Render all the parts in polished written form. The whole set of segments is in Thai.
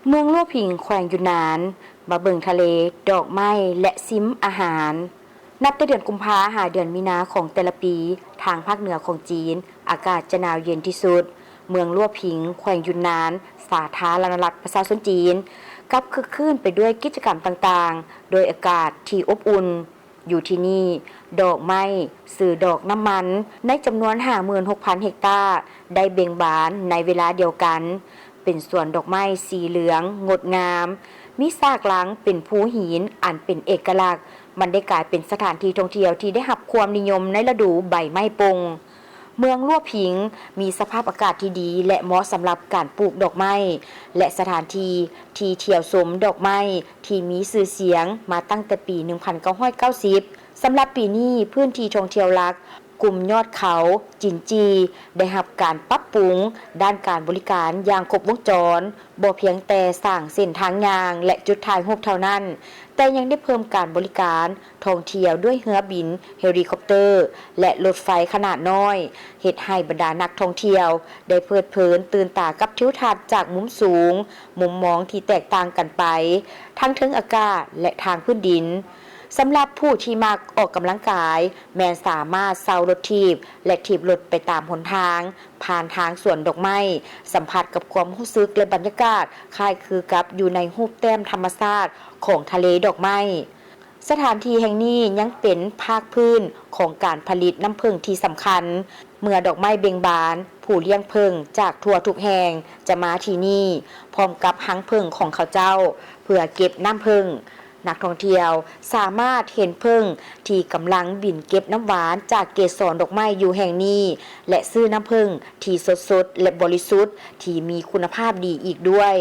เมืองลั่วผิงแขวงยูนนานมาเบิ่งทะเลดอกไม้และซิมอาหารนับแต่เดือนกุมภาหาเดือนมีนาของแต่ละปีทางภาคเหนือของจีนอากาศจะหนาวเย็นที่สุดเมืองลั่วผิงแขวงยูนนานสาธารณรัฐประชาชนจีนกับคึกคืนไปด้วยกิจกรรมต่างๆโดยอากาศที่อบอุ่นอยู่ที่นี่ดอกไม้สื่อดอกน้ำมันในจำนวน 56,000 เฮกตาร์ได้เบ่งบานในเวลาเดียวกันเป็นสวนดอกไม้สีเหลืองงดงามมีซากหลังเป็นภูหินอันเป็นเอกลักษณ์มันได้กลายเป็นสถานที่ท่องเที่ยวที่ได้รับความนิยมในฤดูใบไม้ปงเมืองลั่วผิงมีสภาพอากาศที่ดีและเหมาะสำหรับการปลูกดอกไม้และสถานที่ที่เที่ยวชมดอกไม้ที่มีชื่อเสียงมาตั้งแต่ปี 1990 สำหรับปีนี้พื้นที่ท่องเที่ยวหลักกลุ่มยอดเขาจินจีได้รับการปรับปรุงด้านการบริการอย่างครบวงจรบ่เพียงแต่สร้างเส้นทางยางและจุดถ่ายรูปเท่านั้นแต่ยังได้เพิ่มการบริการท่องเที่ยวด้วยเรือบินเฮลิคอปเตอร์และรถไฟขนาดน้อยเฮ็ดให้บรรดานักท่องเที่ยวได้เพลิดเพลินตื่นตากับทิวทัศน์จากมุมสูงมุมมองที่แตกต่างกันไปทั้งเทิงอากาศและทางพื้นดินสำหรับผู้ที่มักออกกำลังกายแม้นสามารถเซารถถีบและถีบรถไปตามหนทางผ่านทางสวนดอกไม้สัมผัสกับความรู้สึกและบรรยากาศคล้ายคือกับอยู่ในรูปแต้มธรรมชาติของทะเลดอกไม้สถานที่แห่งนี้ยังเป็นภาคพื้นของการผลิตน้ำผึ้งที่สำคัญเมื่อดอกไม้เบ่งบานผู้เลี้ยงผึ้งจากทั่วทุกแห่งจะมาที่นี่พร้อมกับหางผึ้งของเขาเจ้าเพื่อเก็บน้ำผึ้งนักท่องเที่ยวสามารถเห็นผึ้งที่กำลังบินเก็บน้ำหวานจากเกสรดอกไม้อยู่แห่งนี้และซื้อน้ำผึ้งที่สดๆและบริสุทธิ์ที่มีคุณภาพดีอีกด้วย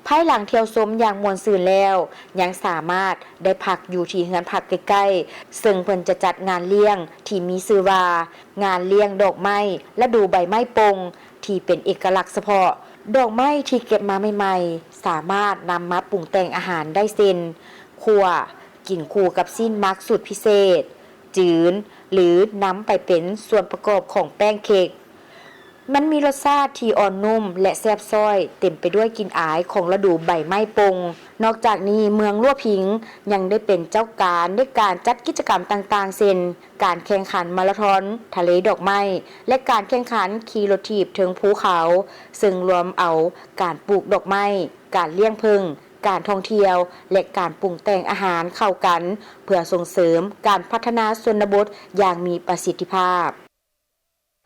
ภายหลังเที่ยวชมอย่างม่วนซื่นแล้วยังสามารถได้พักอยู่ที่เรือนพักใกล้ๆซึ่งเพิ่นจะจัดงานเลี้ยงที่มีชื่อว่างานเลี้ยงดอกไม้และดูใบไม้ปงที่เป็นเอกลักษณ์เฉพาะดอกไม้ที่เก็บมาใหม่ๆสามารถนำมาปรุงแต่งอาหารได้เช่นคั่วกินคู่กับสิ้นมักสูตรพิเศษจืนหรือนำไปเป็นส่วนประกอบของแป้งเค้กมันมีรสชาติที่อ่อนนุ่มและแซ่บซ้อยเต็มไปด้วยกลิ่นอายของฤดูใบไม้ปงนอกจากนี้เมืองลั่วผิงยังได้เป็นเจ้าการในการจัดกิจกรรมต่างๆเช่นการแข่งขันมาราธอนทะเลดอกไม้และการแข่งขันขี่รถถีบถึงภูเขาซึ่งรวมเอาการปลูกดอกไม้การเลี้ยงผึ้งการท่องเที่ยวและการปรุงแต่งอาหารเข้ากันเพื่อส่งเสริมการพัฒนาชนบทอย่างมีประสิทธิภาพ